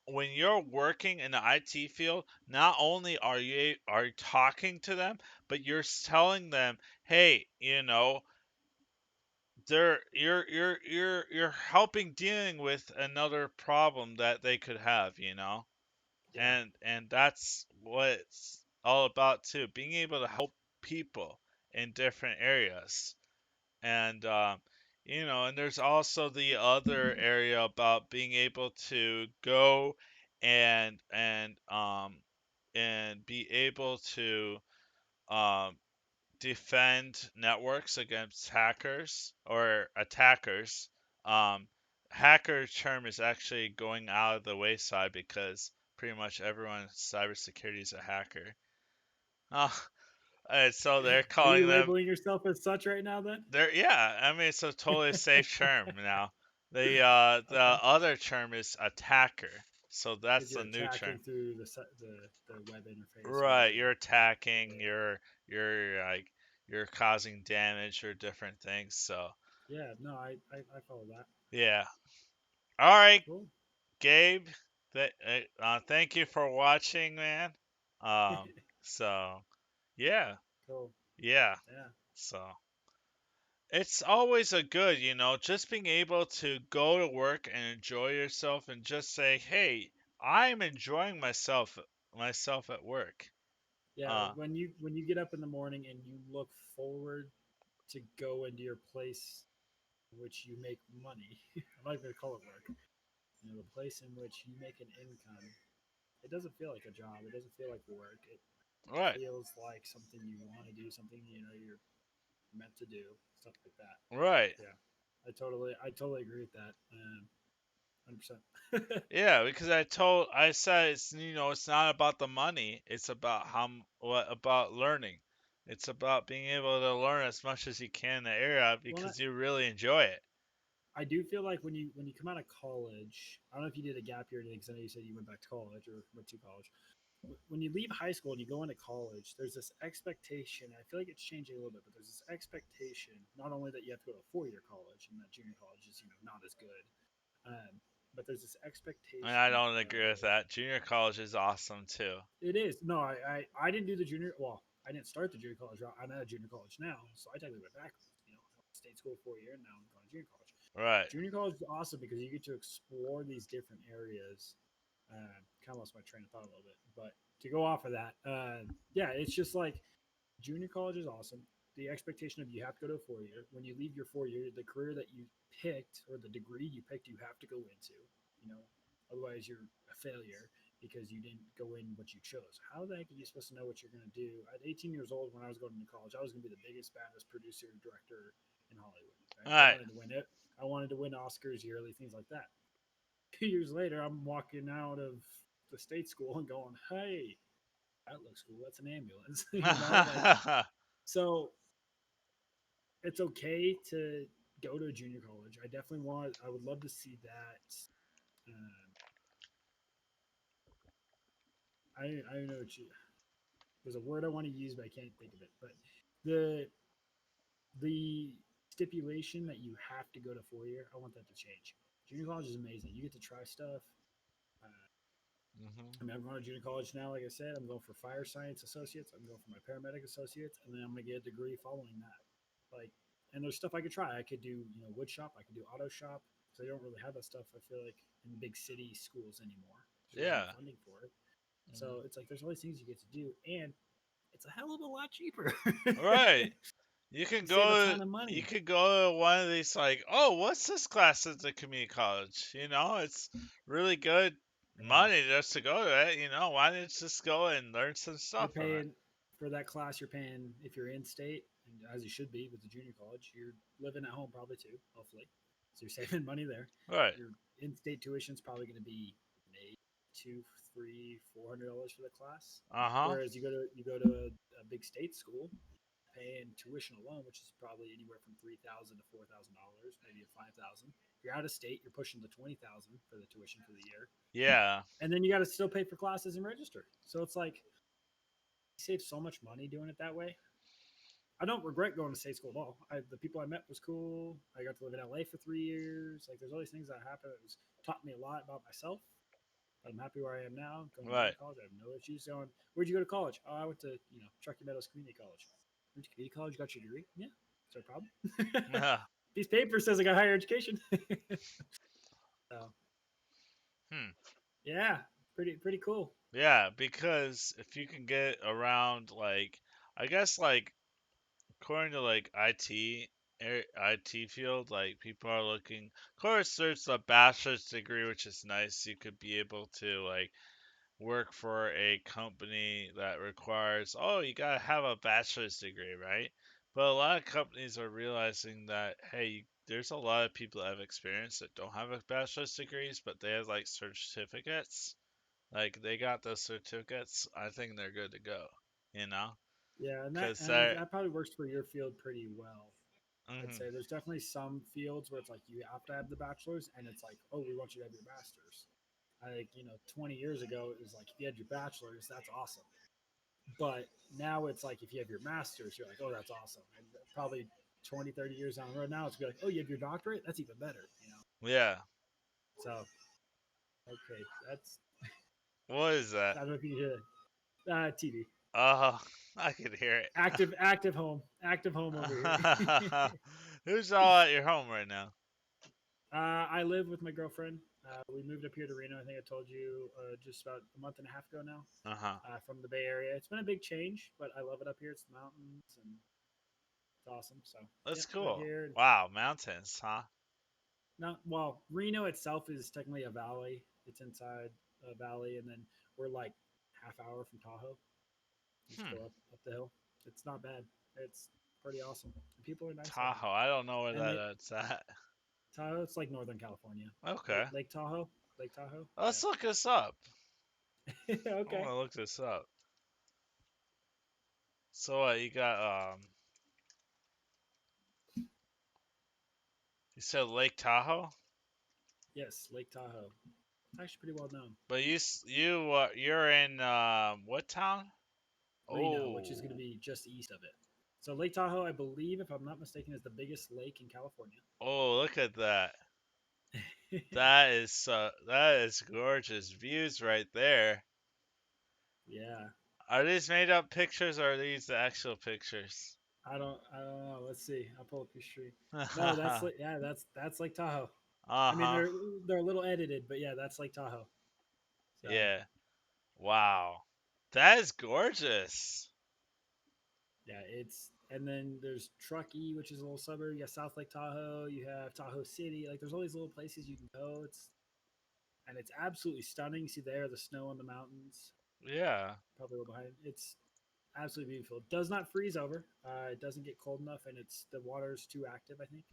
when you're working in the IT field, not only are you talking to them, but you're telling them, hey, you're helping dealing with another problem that they could have. Yeah, And that's what it's all about too, being able to help people in different areas. And there's also the other area about being able to go and be able to um defend networks against hackers or attackers. Hacker term is actually going out of the wayside because pretty much everyone in cybersecurity is a hacker. Oh, and so they're are calling you them. labeling yourself as such right now? Then Yeah, I mean it's a totally safe term now. The okay, other term is attacker, so because that's you're the new term. attacking through the web interface or Right, you're the attacking, layer. you're causing damage or different things. So Yeah, no, I follow that. yeah. All right, Cool. Gabe. Thank you for watching, man. Um, so yeah, Cool. yeah. Yeah. So it's always a good, just being able to go to work and enjoy yourself and just say, hey, I'm enjoying myself at work. Yeah, Uh, when you get up in the morning and you look forward to go into your place in which you make money. I'm not even gonna call it work. The place in which you make an income. It doesn't feel like a job. It doesn't feel like work. It right, feels like something you want to do, something you're meant to do, stuff like that. right. Yeah, I totally agree with that. 100%. Yeah, because I said it's not about the money. It's about what about learning. It's about being able to learn as much as you can in the area Well, because you really enjoy it. I do feel like when you come out of college, I don't know if you did a gap year or anything, because I know you said you went back to college or went to college. When you leave high school and you go into college, there's this expectation. I feel like it's changing a little bit, but there's this expectation not only that you have to go to a 4 year college and that junior college is not as good, but there's this And I expectation don't agree with of that. Junior college is awesome too. it is. No, I didn't do the junior. Well, I didn't start the junior college route. I'm at a junior college now, so I technically went backwards. I went to state school 4 year, and now I'm going to junior college. Right. Junior college is awesome because you get to explore these different areas. Kind of lost my train of thought a little bit, but to go off of that, yeah, it's just like junior college is awesome. The expectation of you have to go to a 4 year. When you leave your 4 year, the career that you picked or the degree you picked, you have to go into. You know, otherwise you're a failure because you didn't go in what you chose. How the heck are you supposed to know what you're going to do? At 18 years old, when I was going to college, I was going to be the biggest, baddest producer director in Hollywood. Right? I Right. wanted to win it. I wanted to win Oscars yearly, things like that. 2 years later, I'm walking out of the state school and going, "Hey, that looks cool. That's an ambulance." So it's okay to go to a junior college. I would love to see that. Um, I don't know what you, there's a word I want to use, but I can't think of it. But the, the stipulation that you have to go to 4 year, I want that to change. Junior college is amazing. You get to try stuff. Uh, hmm I mean, I'm going to junior college now. Like I said, I'm going for fire science associates. I'm going for my paramedic associates, and then I'm going to get a degree following that. Like, and there's stuff I could try. I could do, wood shop. I could do auto shop. So they don't really have that stuff. I feel like in big city schools anymore. There's really no Yeah. funding for it. So hmm it's like there's all these things you get to do, and it's a hell of a lot cheaper. Right. You save a ton of You money. could go to one of these like, oh, what's this class at the community college? It's really good Yeah, money just to go to it. Why don't you just go and learn some you're stuff from it? paying for that class. You're paying if you're in state, and as you should be with the junior college. You're living at home probably too, hopefully. So you're saving money there. Right. Your in-state tuition is probably going to be maybe two, three, $400 for the class. Uh-huh. Whereas you go to a big state school, paying tuition alone, which is probably anywhere from $3,000 to $4,000, maybe a 5,000. If you're out of state, you're pushing the 20,000 for the tuition for the year, Yeah. and then you got to still pay for classes and register. So it's like you save so much money doing it that way. I don't regret going to state school at all. The people I met was cool. I got to live in LA for 3 years. Like there's all these things that happened. It was taught me a lot about myself. I'm happy where I am now. Going to junior Right. college, I have no issues. Going, where'd you go to college? Oh, I went to Truckee Meadows Community College. Went to community college, got your degree. Yeah, is there a problem? Yeah. Piece of paper says I got higher education. So Hmm. yeah, pretty cool. Yeah, because if you can get around like I guess like according to like IT field, like people are looking. Of course, there's a bachelor's degree, which is nice. You could be able to like work for a company that requires, oh, you gotta have a bachelor's degree, right? But a lot of companies are realizing that, hey, there's a lot of people that have experience that don't have a bachelor's degrees, but they have like certificates. Like they got those certificates. I think they're good to go. You know, Yeah, and that because and they're. that probably works for your field pretty well. I'd Hmm. say there's definitely some fields where it's like you have to have the bachelor's, and it's like, oh, we want you to have your master's. I think 20 years ago it was like if you had your bachelor's, that's awesome. But now it's like if you have your master's, you're like, oh, that's awesome. And probably 20, 30 years down the road now, it's gonna be like, oh, you have your doctorate, that's even better. Yeah. So okay, that's What is that? I don't know if you hear that. TV. Oh, I could hear it. Active home over here. Who's all at your home right now? I live with my girlfriend. We moved up here to Reno. I think I told you just about a month and a half ago now. Uh huh. From the Bay Area. It's been a big change, but I love it up here. It's the mountains and it's awesome. So yeah, That's live cool. here. Wow, mountains, huh? Not well. Reno itself is technically a valley. It's inside a valley, and then we're like half hour from Tahoe. Just Hmm. go up the hill. It's not bad. It's pretty awesome. The people are nice out here, Tahoe. I don't know where and they that's at. Tahoe. It's like Northern California. Okay. Lake Tahoe. Lake Tahoe. Let's look this up. Yeah. I want Okay. to look this up. So you got you said Lake Tahoe, Yes, Lake Tahoe. It's actually pretty well known. but you're in what town? Reno, which is going to Oh, be just east of it. So Lake Tahoe, I believe, if I'm not mistaken, is the biggest lake in California. oh, look at that. That is gorgeous views right there. Yeah, Are these made up pictures or are these the actual pictures? I don't know. Let's see. I'll pull up your street. No, Uh that's Lake Tahoe. I mean, huh. they're a little edited, but yeah, that's Lake Tahoe. So Yeah. Wow. That is gorgeous. yeah, it's and then there's Truckee, which is a little suburb. You got South Lake Tahoe. You have Tahoe City. Like there's all these little places you can go. It's absolutely stunning. You see there the snow on the mountains. Yeah. Probably a little behind. It's absolutely beautiful. It does not freeze over. It doesn't get cold enough, and it's the water's too active. I think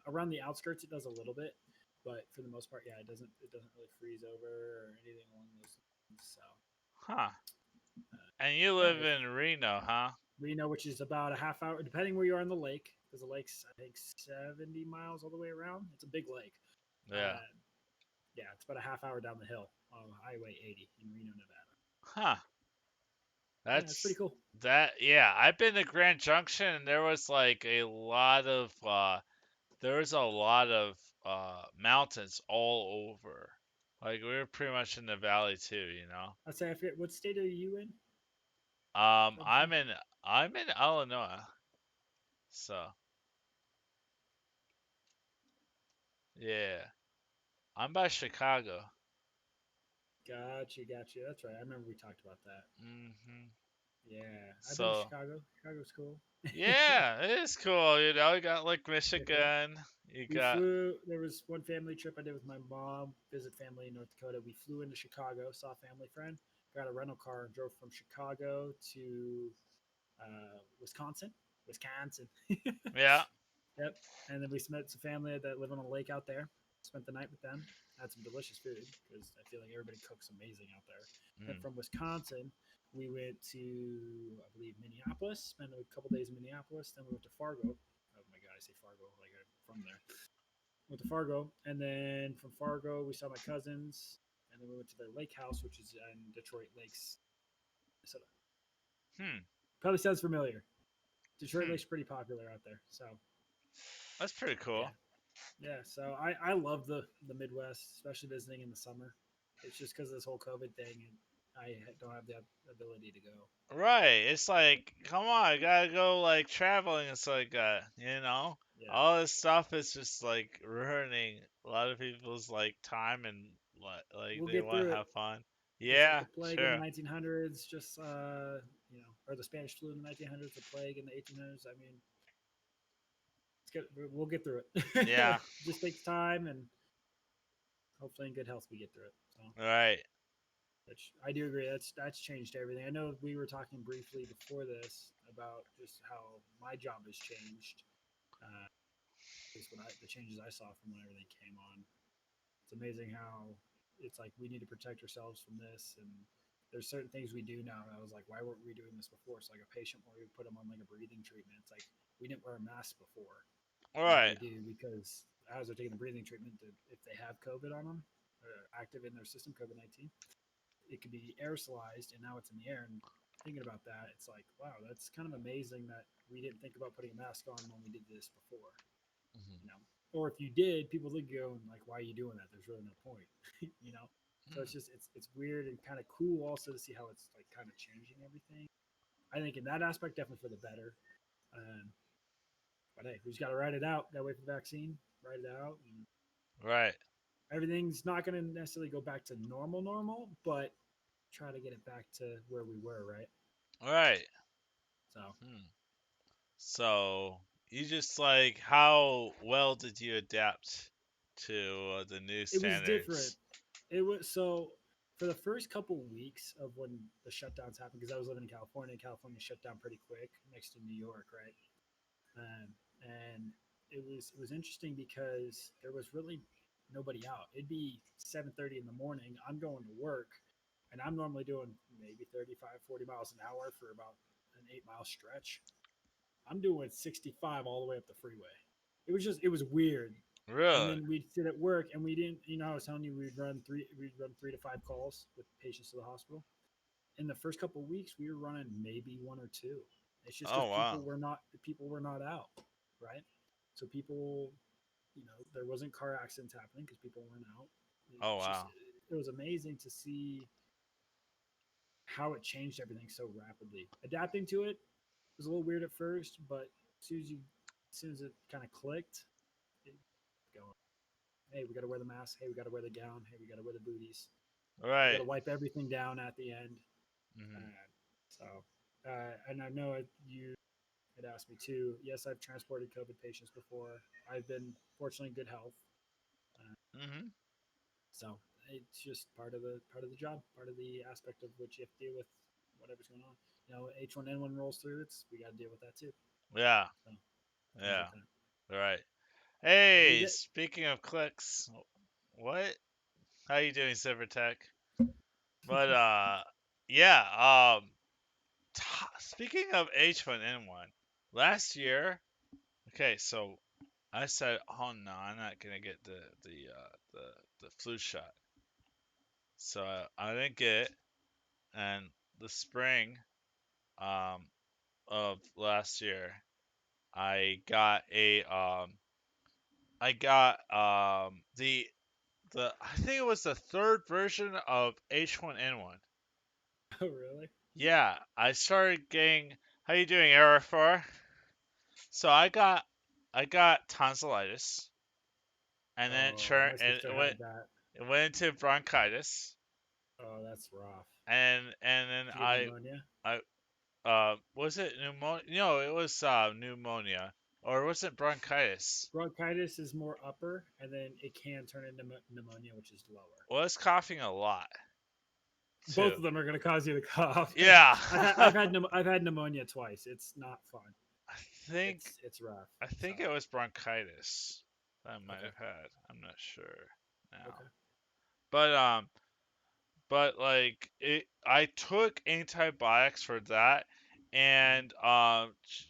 around the outskirts it does a little bit, but for the most part, yeah, it doesn't really freeze over or anything along those lines. So Huh. And you yeah, live in Reno, huh? Reno, which is about a half hour, depending where you are on the lake, because the lake's I think 70 miles all the way around. It's a big lake. Yeah. Uh, yeah, it's about a half hour down the hill on Highway 80 in Reno, Nevada. Huh. Yeah, it's pretty That's cool. yeah, I've been to Grand Junction and there was like a lot of mountains all over. Like we were pretty much in the valley too. I'd say I forget what state are you in, Um Robinson? I'm in I'm in Illinois. So, yeah. I'm by Chicago. Gotcha. That's right. I remember we talked about that. Mhm. Yeah, I've been to So, Chicago. Chicago's cool. yeah, it is cool, you got like Pretty cool. Michigan, you We got flew. There was one family trip I did with my mom, visit family in North Dakota. We flew into Chicago, saw a family friend, got a rental car, and drove from Chicago to Wisconsin. Wisconsin. yeah. Yep. And then we met some family that live on a lake out there. Spent the night with them. Had some delicious food because I feel like everybody cooks amazing out there. Then Mm. from Wisconsin, we went to, I believe, Minneapolis. Spent a couple days in Minneapolis. Then we went to Fargo. Oh my god, I say Fargo like I'm from there. Went to Fargo, and then from Fargo we saw my cousins, and then we went to their lake house, which is in Detroit Lakes, Minnesota. Hmm. Probably sounds familiar. Detroit Hmm. Lake's pretty popular out there, so That's pretty yeah. cool. Yeah, so I love the Midwest, especially visiting in the summer. It's just because of this whole COVID thing, and I don't have the ability to go. Right. It's But like, come on, I gotta go like traveling. It's like, yeah, all this stuff is just like ruining a lot of people's like time and like we'll they get want through to it. have fun. Just like Yeah, the plague in the sure. 1900s, just or the Spanish flu in the 1900s, the plague in the 1800s. I mean, it's good. We'll get through it. Yeah. Just takes time, and hopefully in good health we get through it. So, Right. which I do agree. That's changed everything. I know we were talking briefly before this about just how my job has changed. At least the changes I saw from when everything came on. It's amazing how it's like we need to protect ourselves from this, and there's certain things we do now. I was like, why weren't we doing this before? It's like a patient where we put them on like a breathing treatment. It's like we didn't wear a mask before. Now Right. we do because as they're taking the breathing treatment, if they have COVID on them, or active in their system, COVID-19, it could be aerosolized, and now it's in the air. And thinking about that, it's like, wow, that's kind of amazing that we didn't think about putting a mask on when we did this before. Mhm. You know, or if you did, people would go and like, why are you doing that? There's really no point. you know, so Mm. it's weird and kind of cool also to see how it's like kind of changing everything. I think in that aspect, definitely for the better. Um, but hey, we just got to ride it out. Got to wait for the vaccine, ride it out, and Right. everything's not going to necessarily go back to normal, but try to get it back to where we were, right? Right. So Hmm. So you just like how well did you adapt to the new it was different. standards? It was so for the first couple weeks of when the shutdowns happened, because I was living in California. California shut down pretty quick next to New York, right? And it was interesting because there was really nobody out. It'd be 7:30 in the morning. I'm going to work, and I'm normally doing maybe 35, 40 miles an hour for about an 8 mile stretch. I'm doing 65 all the way up the freeway. It was weird. And Really? then we'd sit at work, and we didn't, I was telling you we'd run 3 to 5 calls with patients to the hospital. In the first couple of weeks, we were running maybe one or two. It's just because Oh wow. people were not out, right? So people, there wasn't car accidents happening because people weren't out. Oh It's just wow. it was amazing to see how it changed everything so rapidly. Adapting to it was a little weird at first, but as soon as it kind of clicked, it going. Hey, we got to wear the mask. Hey, we got to wear the gown. Hey, we got to wear the booties. We got Right. to wipe everything down at the end. Hmm. So, and I know you had asked me too. Yes, I've transported COVID patients before. I've been fortunately in good health. Uh, Hmm. so it's just part of the job, part of the aspect of which you have to deal with whatever's going on. H1N1 rolls through. We got to deal with that too. Yeah. So things Yeah. like that. Right. Every Hey, day. speaking of clicks, what? How you doing, Silvertech? But yeah. Speaking of H1N1, last year. Okay, so I said, oh no, I'm not gonna get the flu shot. So I didn't get it, and the spring um of last year, I got the I think it was the third version of H1N1. Oh, really? Yeah, I started getting. How you doing, Error 4? So I got tonsillitis, and then Oh, my and sister had that. it went into bronchitis, Oh, that's rough. and then Did you get pneumonia? I was it pneumonia? No, it was pneumonia, or was it bronchitis? Bronchitis is more upper, and then it can turn into pneumonia, which is lower. Well, I was coughing a lot too. Both of them are going to cause you to cough. Yeah. I've had pneumonia twice. It's not fun. I think It's rough. I So think it was bronchitis that I might okay, have had. I'm not sure now. okay, But like I took antibiotics for that, hmm and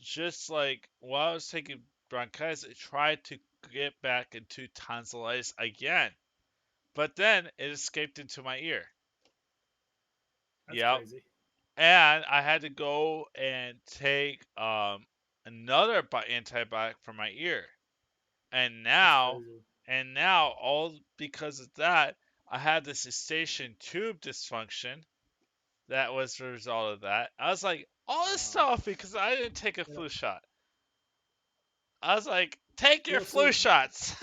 just like while I was taking bronchitis, it tried to get back into tonsillitis again, but then it escaped into my ear. that's Yep, crazy. and I had to go and take another antibiotic for my ear, and That's now crazy. all because of that, I had this eustachian tube dysfunction that was the result of that. I was like, all this Wow. stuff because I didn't take a You know, flu shot. I was like, take your well, flu so shots.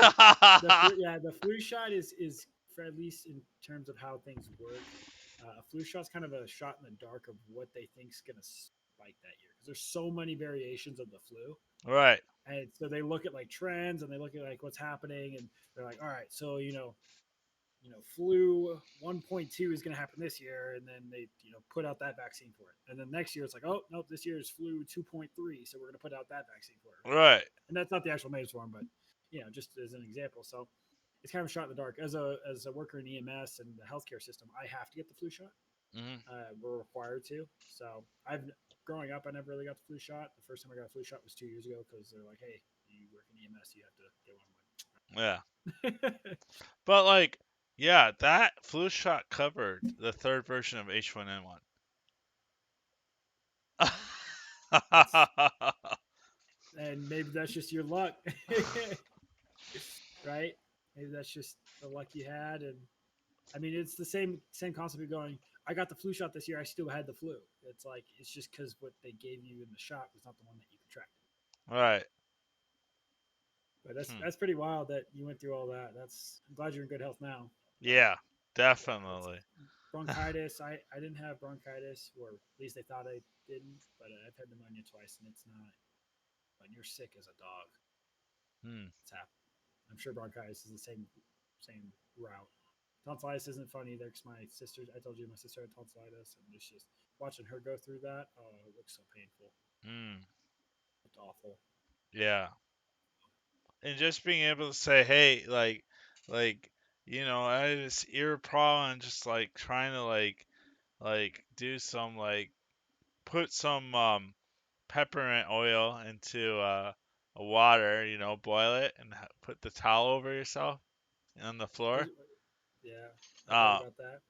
the flu shot is for at least in terms of how things work. A flu shot's kind of a shot in the dark of what they think's gonna spike that year because there's so many variations of the flu, Right, and so they look at like trends and they look at like what's happening, and they're like, all right, so flu 1.2 is going to happen this year, and then they put out that vaccine for it, and then next year it's like, oh nope, this year is flu 2.3, so we're going to put out that vaccine for it, right? right. And that's not the actual names for them, but just as an example. So it's kind of a shot in the dark. As a worker in EMS and the healthcare system, I have to get the flu shot. Hmm. We're required to. So I've growing up, I never really got the flu shot. The first time I got a flu shot was 2 years ago because they're like, hey, you work in EMS, you have to get one. Yeah, I'm like, but like, yeah, that flu shot covered the third version of H1N1. that's and maybe that's just your luck, right? Maybe that's just the luck you had, and I mean, it's the same concept of going. I got the flu shot this year. I still had the flu. It's like it's just because what they gave you in the shot was not the one that you contracted. Right. But Hmm. that's pretty wild that you went through all that. I'm glad you're in good health now. But Yeah, yeah, it's definitely. bronchitis. I didn't have bronchitis, or at least they thought I didn't. But I've had pneumonia twice, and it's not. When you're sick as a dog, Hmm. it's happened. I'm sure bronchitis is the same route. Tonsillitis isn't fun either because my sister, I told you my sister had tonsillitis, and it's just watching her go through that. Oh, it looks so painful. Hmm. It's awful. Yeah. And just being able to say, hey, like, I had this ear problem, and just like trying to do some put some peppermint oil into water, boil it and put the towel over yourself on the floor. Yeah, I've heard Uh, about that.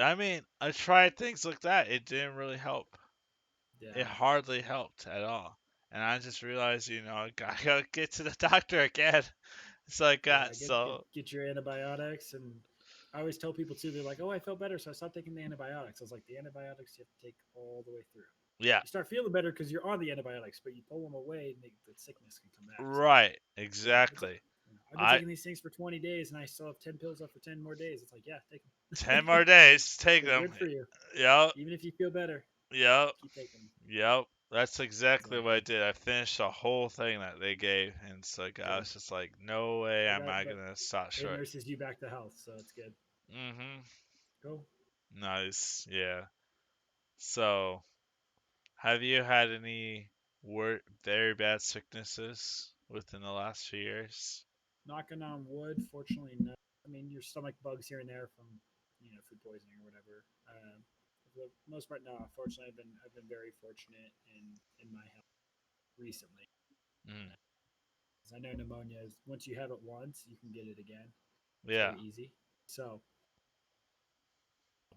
I mean, I tried things like that. It didn't really help. It Yeah, hardly helped at all. And I just realized, I gotta get to the doctor again. So I got yeah. Get get so get your antibiotics, and I always tell people too. They're like, "Oh, I felt better, so I stopped taking the antibiotics." I was like, "The antibiotics you have to take all the way through. yeah, You start feeling better because you're on the antibiotics, but you pull them away, and the sickness can come back." So right, yeah, it's exactly. I've been I taking these things for 20 days, and I still have 10 pills left for 10 more days. It's like, yeah, take them. 10 more days, take They're them. good for you. Yep, Even if you feel better, yep, keep taking them. yep. That's exactly what I Exactly. did. I finished the whole thing that they gave, and it's like I Good. was just like, no way But am that I but gonna stop it short. nurses you back to health, so it's good. Mhm. Cool. Nice. Yeah. So, have you had any very bad sicknesses within the last few years? Knocking on wood, fortunately, no. I mean, your stomach bugs here and there from food poisoning or whatever. For the most part, no. Fortunately, I've been very fortunate in my health recently. Mm. Because I know pneumonia is once you have it once, you can get it again. It's Yeah. very easy. So,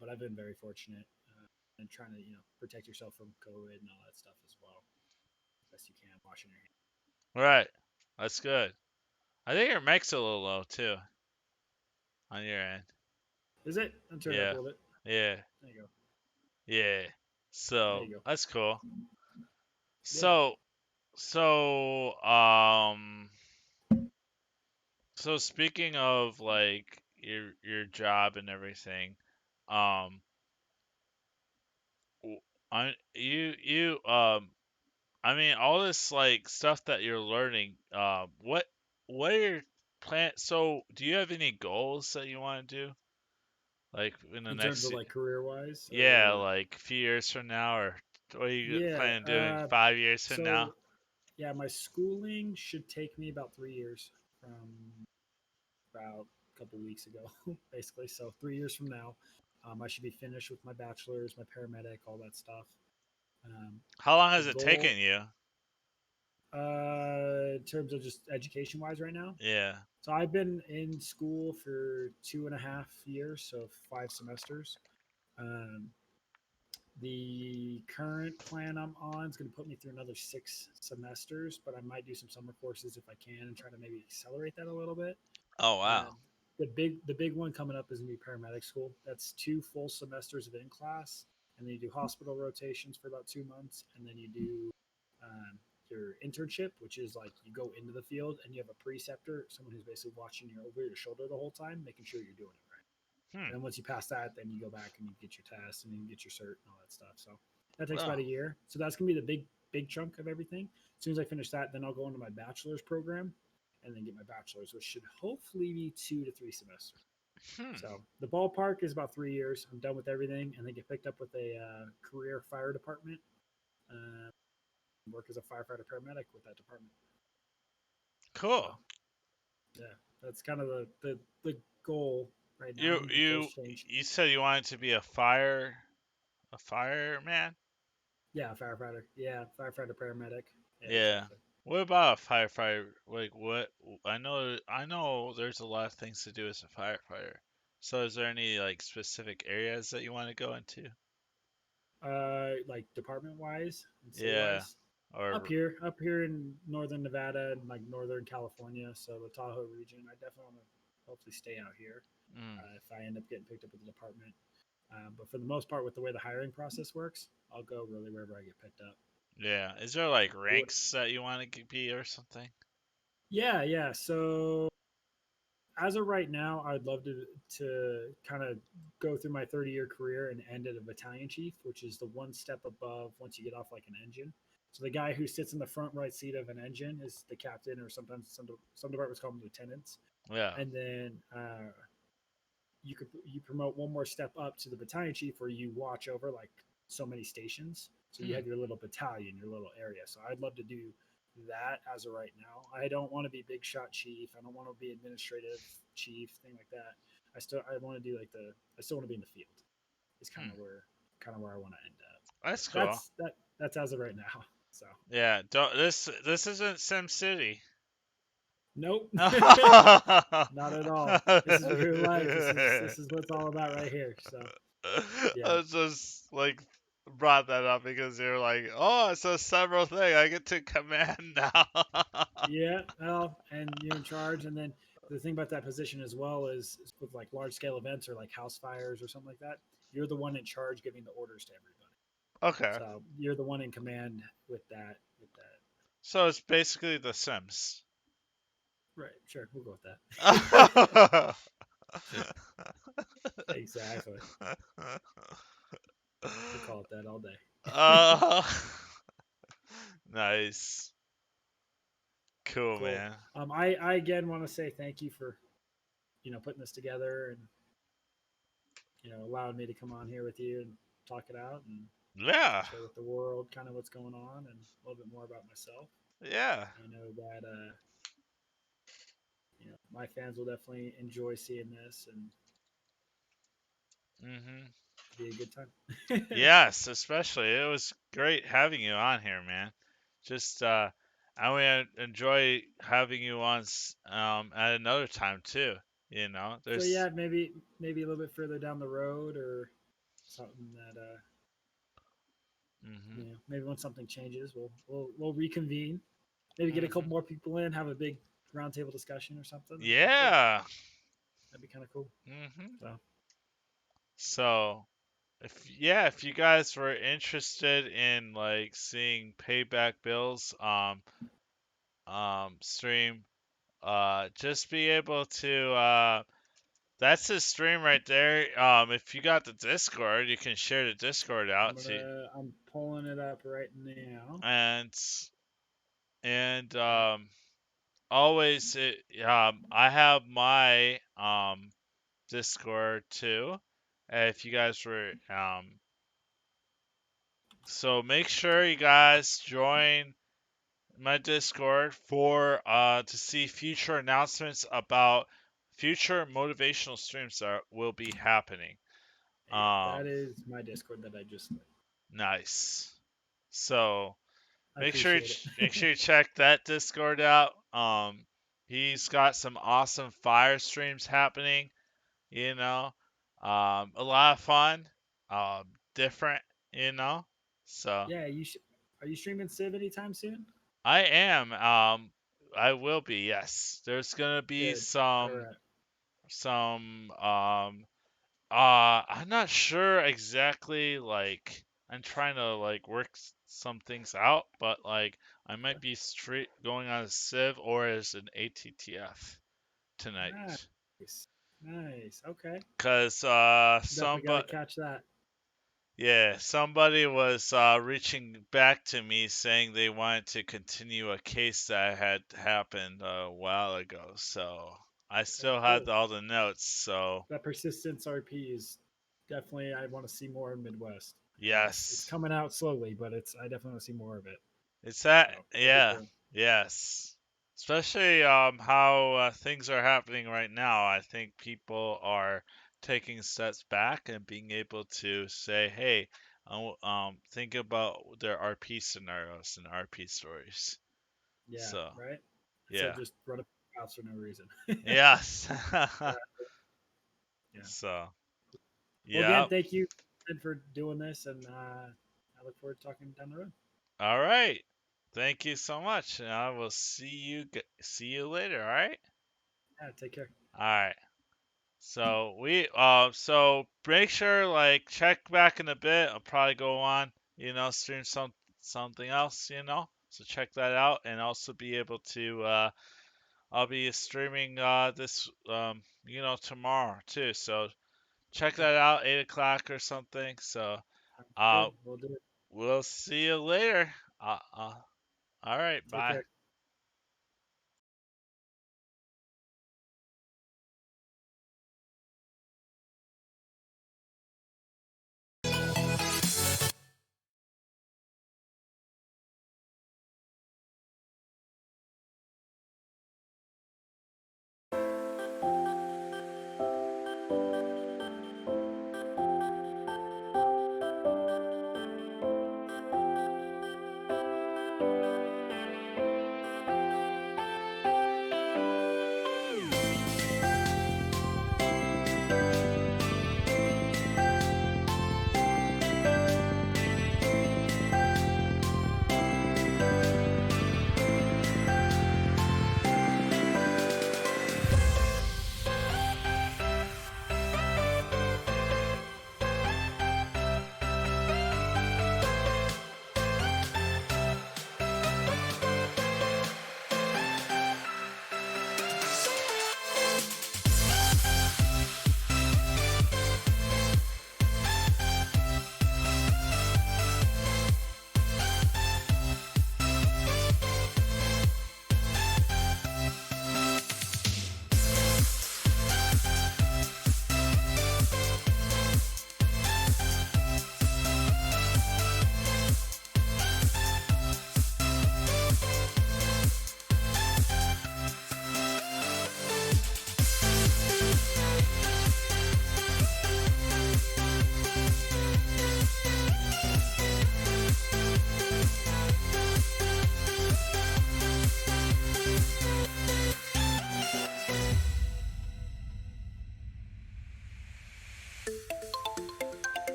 but I've been very fortunate and trying to protect yourself from COVID and all that stuff as well, best you can, washing your hands. Right. That's good. I think your mic's a little low too on your end. Is it? I'll turn it up a Yeah. little bit. Yeah. There you go. Yeah. There So you go. that's cool. Yeah. So so so speaking of like your job and everything, um I mean all this like stuff that you're learning, what are your plans? So do you have any goals that you want to do like in the In terms next of like career wise, yeah, or like a few years from now, or what are you yeah. planning on doing 5 years from So now? yeah, my schooling should take me about 3 years from about a couple weeks ago, basically. So 3 years from now, I should be finished with my bachelor's, my paramedic, all that stuff. How long The has it goal, taken you? in terms of just education wise, right now. Yeah. So I've been in school for 2.5 years, so 5 semesters. Um, The current plan I'm on is going to put me through another 6 semesters, but I might do some summer courses if I can and try to maybe accelerate that a little bit. Oh wow. Um, the big one coming up is going to be paramedic school. That's 2 full semesters of in class, and then you do hospital rotations for about 2 months, and then you do um, your internship, which is like you go into the field and you have a preceptor, someone who's basically watching you over your shoulder the whole time, making sure you're doing it right. Hmm. And then once you pass that, then you go back and you get your test and you get your cert and all that stuff. So that takes about Oh. a year. So that's gonna be the big chunk of everything. As soon as I finish that, then I'll go into my bachelor's program and then get my bachelor's, which should hopefully be 2 to 3 semesters. Hmm. So the ballpark is about 3 years. I'm done with everything, and then get picked up with a career fire department. Uh, Work as a firefighter paramedic with that department. So Cool. yeah, that's kind of the goal right now. You And the goals you change. you said you wanted to be a fireman? Yeah, firefighter. Yeah, firefighter paramedic. Yeah, Yeah. exactly. What about a firefighter? Like what? I know there's a lot of things to do as a firefighter. So is there any like specific areas that you want to go into? Like department wise and state Yeah. wise, Or up here in northern Nevada and like northern California, so the Tahoe region. I definitely want to hopefully stay out here mm, if I end up getting picked up with the department. But for the most part, with the way the hiring process works, I'll go really wherever I get picked up. yeah. Is there like It would, ranks that you want to be or something? yeah, yeah. So as of right now, I'd love to kind of go through my 30-year career and end at a battalion chief, which is the one step above once you get off like an engine. So the guy who sits in the front right seat of an engine is the captain, or sometimes some departments call them lieutenants. Yeah. And then you promote one more step up to the battalion chief, where you watch over like so many stations. So you Hmm. have your little battalion, your little area. So I'd love to do that as of right now. I don't want to be big shot chief. I don't want to be administrative chief, thing like that. I want to do like I still want to be in the field. It's Hmm. kind of where I want to end up. That's cool. That's as of right now. So Yeah. Don't this isn't Sim City. nope, I not at all. This is real life. This is what it's all about right here. So yeah, just like brought that up because you're like, oh, it's a several thing. I get to command now. yeah. Well, and you're in charge, and then the thing about that position as well is with like large scale events or like house fires or something like that. You're the one in charge giving the orders to everybody. Okay. So you're the one in command with that. With that. So it's basically The Sims. Right. Sure. We'll go with that. uh, Exactly. We'll call it that all day. nice. Cool, Cool. man. I again want to say thank you for putting this together and allowing me to come on here with you and talk it out and Yeah. share with the world kind of what's going on and a little bit more about myself. Yeah. I know that my fans will definitely enjoy seeing this and Mhm. be a good time. Yes, especially. It was great having you on here, man. Just I would enjoy having you on at another time too. You know, So there's yeah, maybe a little bit further down the road or something that mhm. maybe when something changes, we'll reconvene. Maybe get a couple Mhm. more people in, have a big roundtable discussion or something, and go for it. Yeah. That'd be kind of cool. Mhm. So So, if you guys were interested in like seeing Payback Bills stream, just be able to that's his stream right there. If you got the Discord, you can share the Discord out to I'm pulling it up right now. and and Uh, always I have my Discord too. If you guys were so make sure you guys join my Discord for to see future announcements about future motivational streams that will be happening. Yeah, Um, that is my Discord that I just lit. nice. So I appreciate it. make sure you check that Discord out. He's got some awesome fire streams happening. You know, a lot of fun. Different. You know, so Yeah, are you streaming Civ anytime soon? I am. I will be. Yes, there's gonna be Good. All right. some I'm not sure exactly. Like, I'm trying to like work some things out, but like I might be straight going on a Civ or as an ATTF tonight. Nice. Nice. Okay. Cause Definitely got to catch that. somebody was reaching back to me saying they wanted to continue a case that had happened a while ago. So I Okay, still had cool. all the notes. So That persistence RP is definitely I want to see more in Midwest. It's yes, coming out slowly, but it's I definitely want to see more of it. it's So that, that'd be yeah, cool. yes. Especially how things are happening right now. I think people are taking steps back and being able to say, "Hey, think about their RP scenarios and RP stories." Yeah. So, Right. Instead of yeah, just run up house for no reason. yes. Yeah. So, Well, again, yeah. thank you for doing this, and I look forward to talking down the road. All right. Thank you so much, and I will see you later. All right. Yeah. Take care. All right. So make sure like check back in a bit. I'll probably go on, stream something else, So check that out and also be able to I'll be streaming this tomorrow too. So check Okay. that out, 8 o'clock or something. So Sounds uh good. We'll do it. we'll see you later. All right, Take bye. care.